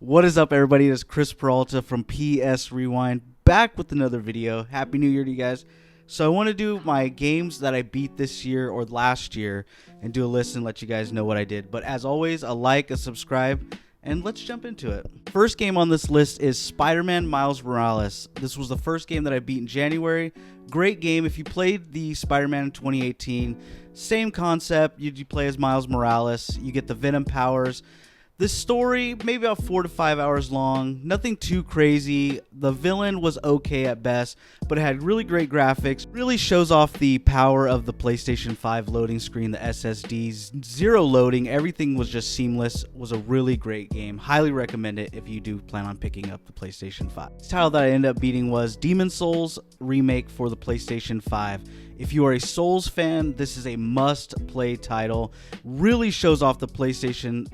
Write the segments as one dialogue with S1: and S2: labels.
S1: What is up, everybody? It's Chris Peralta from PS Rewind, back with another video. Happy New Year to you guys. So I want to do my games that I beat this year or last year and do a list and let you guys know what I did. But as always, a like, a subscribe, and let's jump into it. First game on this list is Spider-Man Miles Morales. This was the first game that I beat in January. Great game. If you played the Spider-Man in 2018, same concept. You play as Miles Morales. You get the Venom powers. This story, maybe about 4 to 5 hours long, nothing too crazy. The villain was okay at best, but it had really great graphics. Really shows off the power of the PlayStation 5 loading screen, the SSDs, zero loading, everything was just seamless. Was a really great game. Highly recommend it if you do plan on picking up the PlayStation 5. The title that I ended up beating was Demon's Souls Remake for the PlayStation 5. If you are a Souls fan, this is a must-play title. Really shows off the PlayStation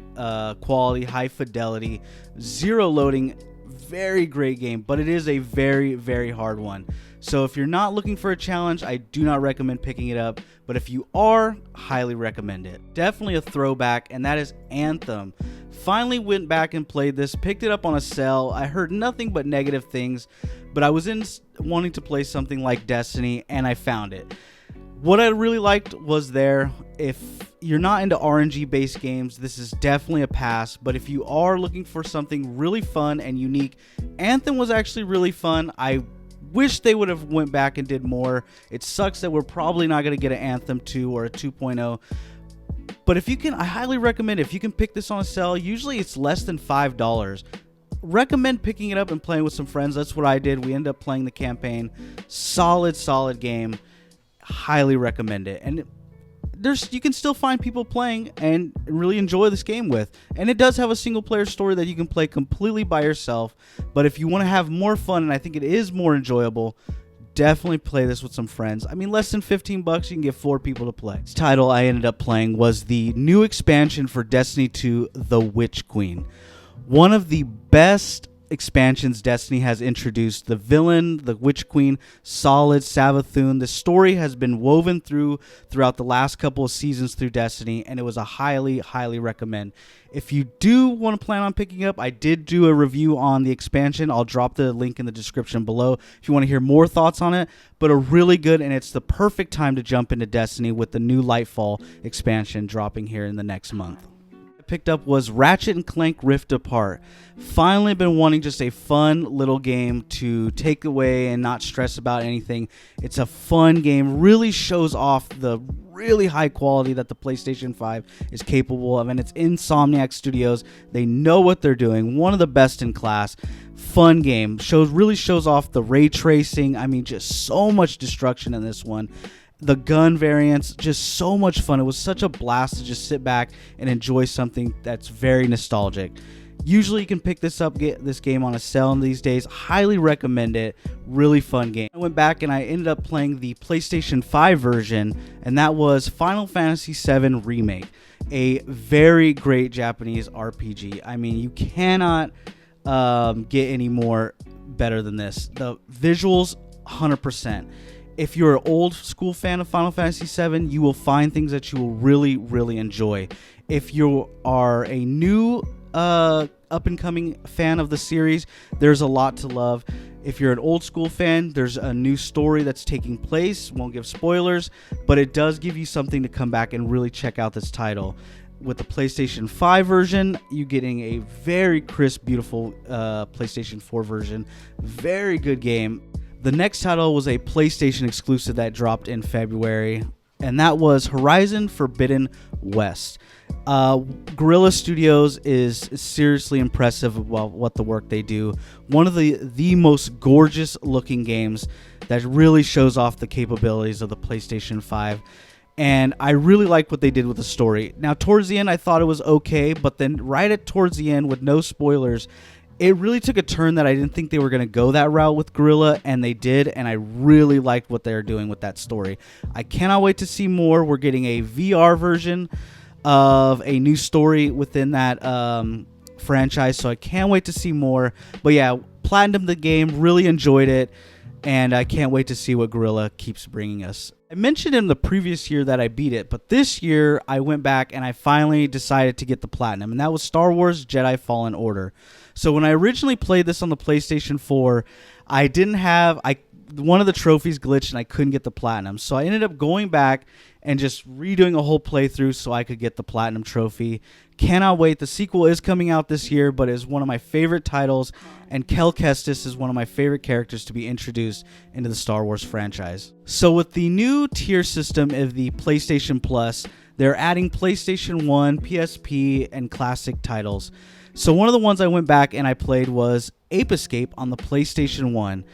S1: quality, high fidelity, zero loading. Very great game, but it is a very, very hard one. So if you're not looking for a challenge, I do not recommend picking it up. But if you are, highly recommend it. Definitely a throwback, and that is Anthem. Finally went back and played this, picked it up on a sale. I heard nothing but negative things, but I was wanting to play something like Destiny, and I found it. What I really liked was there. If you're not into RNG based games, this is definitely a pass, but if you are looking for something really fun and unique, Anthem was actually really fun. I wish they would have went back and did more. It sucks that we're probably not going to get an Anthem 2 or a 2.0. But if you can, I highly recommend if you can pick this on a sale. Usually it's less than $5. Recommend picking it up and playing with some friends. That's what I did. We ended up playing the campaign. Solid game. Highly recommend it. And you can still find people playing and really enjoy this game with. And it does have a single player story that you can play completely by yourself. But if you want to have more fun, and I think it is more enjoyable, definitely play this with some friends. I mean, less than $15, you can get 4 people to play. This title I ended up playing was the new expansion for Destiny 2, The Witch Queen. One of the best expansions Destiny has introduced. The villain, the Witch Queen, solid. Savathun. The story has been woven throughout the last couple of seasons through Destiny, and it was a highly recommend. If you do want to plan on picking up, I did do a review on the expansion. I'll drop the link in the description below if you want to hear more thoughts on it, but a really good, and it's the perfect time to jump into Destiny with the new Lightfall expansion dropping here in the next month. Picked up was Ratchet and Clank Rift Apart. Finally been wanting just a fun little game to take away and not stress about anything. It's a fun game, really shows off the really high quality that the PlayStation 5 is capable of, and it's Insomniac Studios. They know what they're doing. One of the best in class. Fun game. Really shows off the ray tracing. I mean, just so much destruction in this one. The gun variants, just so much fun. It was such a blast to just sit back and enjoy something that's very nostalgic. Usually you can pick this game on a sale these days. Highly recommend it. Really fun game. I went back and I ended up playing the PlayStation 5 version, and that was Final Fantasy VII Remake. A very great Japanese RPG. I mean, you cannot get any more better than this. The visuals, 100%. If you're an old school fan of Final Fantasy VII, you will find things that you will really enjoy. If you are a new up-and-coming fan of the series, there's a lot to love. If you're an old school fan, there's a new story that's taking place. Won't give spoilers, but it does give you something to come back and really check out this title. With the PlayStation 5 version, you're getting a very crisp, beautiful PlayStation 4 version. Very good game. The next title was a PlayStation exclusive that dropped in February, and that was Horizon Forbidden West. Guerrilla Studios is seriously impressive about what the work they do. One of the most gorgeous looking games that really shows off the capabilities of the PlayStation 5. And I really like what they did with the story. Now, towards the end, I thought it was okay, but then towards the end, with no spoilers, it really took a turn that I didn't think they were going to go that route with Guerrilla, and they did, and I really liked what they're doing with that story. I cannot wait to see more. We're getting a VR version of a new story within that franchise, so I can't wait to see more. But yeah, platinumed the game, really enjoyed it, and I can't wait to see what Guerrilla keeps bringing us. I mentioned in the previous year that I beat it, but this year I went back and I finally decided to get the platinum, and that was Star Wars Jedi Fallen Order. So when I originally played this on the PlayStation 4, I didn't have one of the trophies glitched and I couldn't get the platinum. So I ended up going back and just redoing a whole playthrough so I could get the platinum trophy. Cannot wait. The sequel is coming out this year, but is one of my favorite titles, and Kel Kestis is one of my favorite characters to be introduced into the Star Wars franchise. So with the new tier system of the PlayStation Plus, they're adding PlayStation 1, PSP, and classic titles. So one of the ones I went back and I played was Ape Escape on the PlayStation 1.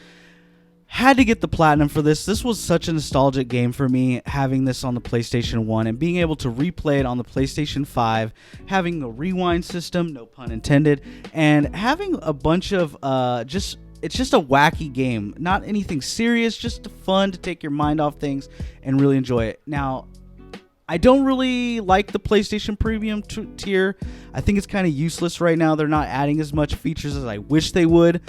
S1: Had to get the platinum for this. This was such a nostalgic game for me, having this on the PlayStation 1 and being able to replay it on the PlayStation 5, having a rewind system, no pun intended, and having a bunch of it's just a wacky game. Not anything serious, just fun to take your mind off things and really enjoy it. Now, I don't really like the PlayStation Premium tier. I think it's kind of useless right now. They're not adding as much features as I wish they would.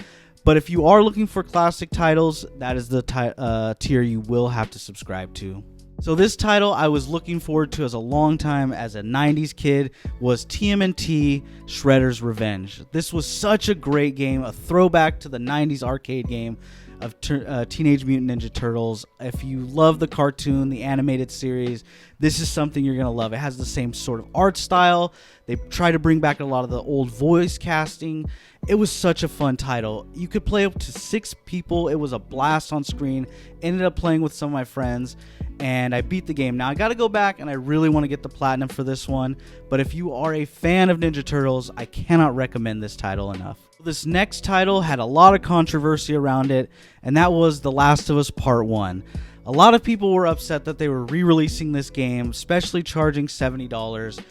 S1: But if you are looking for classic titles, that is the tier you will have to subscribe to. So this title I was looking forward to as a long time as a 90s kid was TMNT Shredder's Revenge. This was such a great game, a throwback to the 90s arcade game of Teenage Mutant Ninja Turtles. If you love the cartoon, the animated series, this is something you're going to love. It has the same sort of art style. They try to bring back a lot of the old voice casting. It was such a fun title. You could play up to 6 people. It was a blast on screen. Ended up playing with some of my friends, and I beat the game. Now, I got to go back, and I really want to get the platinum for this one. But if you are a fan of Ninja Turtles, I cannot recommend this title enough. This next title had a lot of controversy around it, and that was The Last of Us Part 1. A lot of people were upset that they were re-releasing this game, especially charging $70.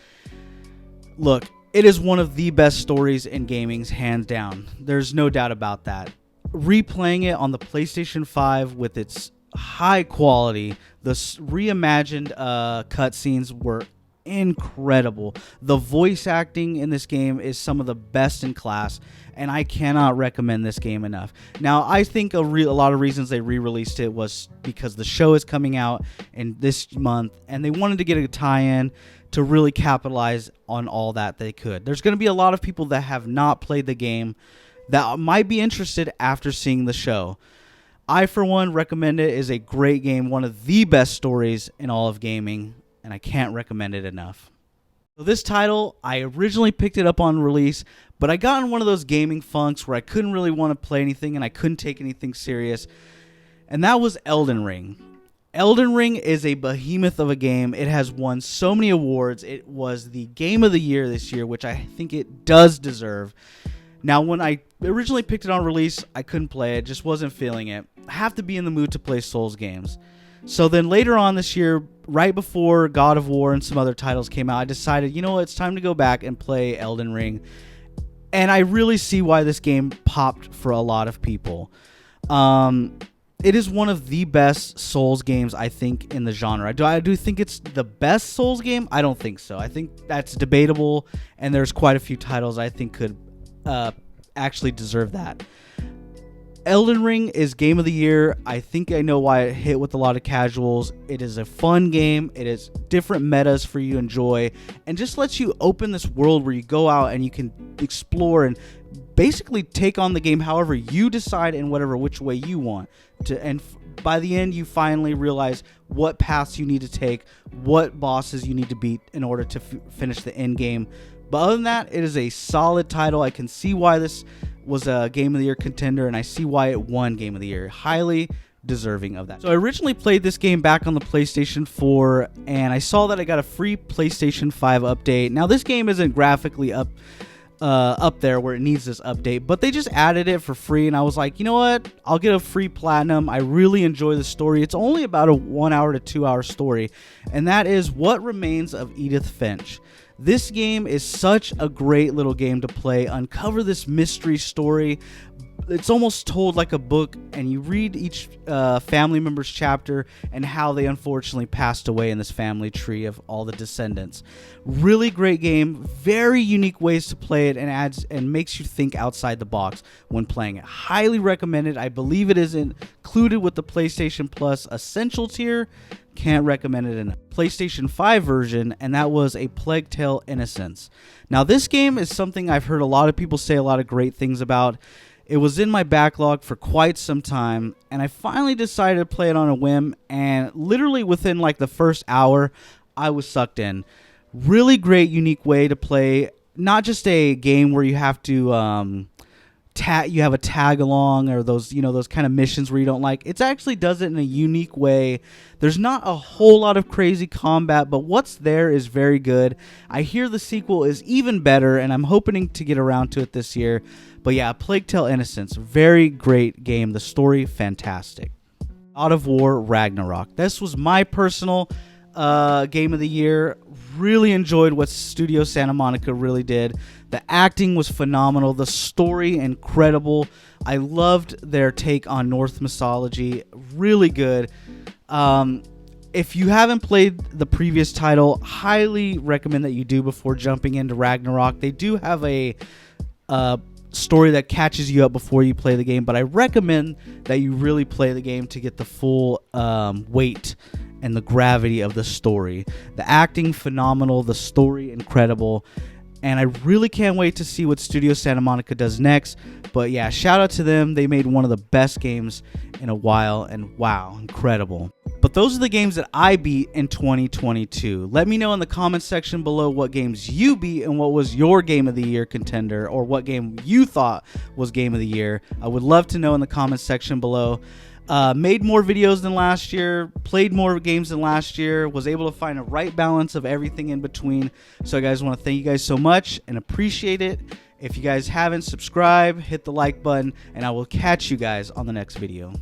S1: Look, it is one of the best stories in gaming, hands down. There's no doubt about that. Replaying it on the PlayStation 5 with its high quality, the reimagined cutscenes were incredible. The voice acting in this game is some of the best in class, and I cannot recommend this game enough. Now, I think a lot of reasons they re-released it was because the show is coming out in this month, and they wanted to get a tie-in to really capitalize on all that they could. There's going to be a lot of people that have not played the game that might be interested after seeing the show. I, for one, recommend it. It is a great game, one of the best stories in all of gaming, and I can't recommend it enough. So this title, I originally picked it up on release, but I got in one of those gaming funks where I couldn't really want to play anything and I couldn't take anything serious, and that was Elden Ring. Elden Ring is a behemoth of a game. It has won so many awards. It was the game of the year this year, which I think it does deserve. Now, when I originally picked it on release, I couldn't play it, just wasn't feeling it. I have to be in the mood to play Souls games. So then later on this year, right before God of War and some other titles came out, I decided, you know what, it's time to go back and play Elden Ring. And I really see why this game popped for a lot of people. It is one of the best Souls games, I think, in the genre. I do think it's the best Souls game? I don't think so. I think that's debatable, and there's quite a few titles I think could actually deserve that. Elden Ring is game of the year. I think I know why it hit with a lot of casuals. It is a fun game. It is different metas for you to enjoy, and just lets you open this world where you go out and you can explore and basically take on the game however you decide in which way you want to. And by the end, you finally realize what paths you need to take, what bosses you need to beat in order to finish the end game. But other than that, it is a solid title. I can see why this was a Game of the Year contender, and I see why it won Game of the Year. Highly deserving of that. So I originally played this game back on the PlayStation 4, and I saw that I got a free PlayStation 5 update. Now, this game isn't graphically up there where it needs this update, but they just added it for free, and I was like, you know what, I'll get a free platinum. I really enjoy the story. It's only about a 1 hour to 2 hour story, and that is What Remains of Edith Finch. This game is such a great little game to play, uncover this mystery story, it's almost told like a book, and you read each family member's chapter and how they unfortunately passed away in this family tree of all the descendants. Really great game, very unique ways to play it, and adds and makes you think outside the box when playing it. Highly recommended. I believe it is included with the PlayStation Plus Essential tier. Can't recommend it in a PlayStation 5 version, and that was A Plague Tale: Innocence. Now, this game is something I've heard a lot of people say a lot of great things about. It was in my backlog for quite some time, and I finally decided to play it on a whim, and literally within like the first hour, I was sucked in. Really great, unique way to play. Not just a game where you have to you have a tag along, or those, you know, those kind of missions where you don't like. It actually does it in a unique way. There's not a whole lot of crazy combat, but what's there is very good. I hear the sequel is even better, and I'm hoping to get around to it this year. But yeah, Plague Tale: Innocence, very great game. The story, fantastic. God of War Ragnarok. This was my personal game of the year. Really enjoyed what Studio Santa Monica really did. The acting was phenomenal. The story, incredible. I loved their take on Norse mythology. Really good. If you haven't played the previous title, highly recommend that you do before jumping into Ragnarok. They do have a story that catches you up before you play the game, but I recommend that you really play the game to get the full weight and the gravity of the story. The acting, phenomenal. The story, incredible. And I really can't wait to see what Studio Santa Monica does next. But yeah, shout out to them. They made one of the best games in a while, and wow, incredible. But those are the games that I beat in 2022. Let me know in the comments section below what games you beat and what was your game of the year contender, or what game you thought was game of the year. I would love to know in the comments section below. Made more videos than last year, played more games than last year, was able to find a right balance of everything in between. So I guys want to thank you guys so much and appreciate it. If you guys haven't, subscribe, hit the like button, and I will catch you guys on the next video.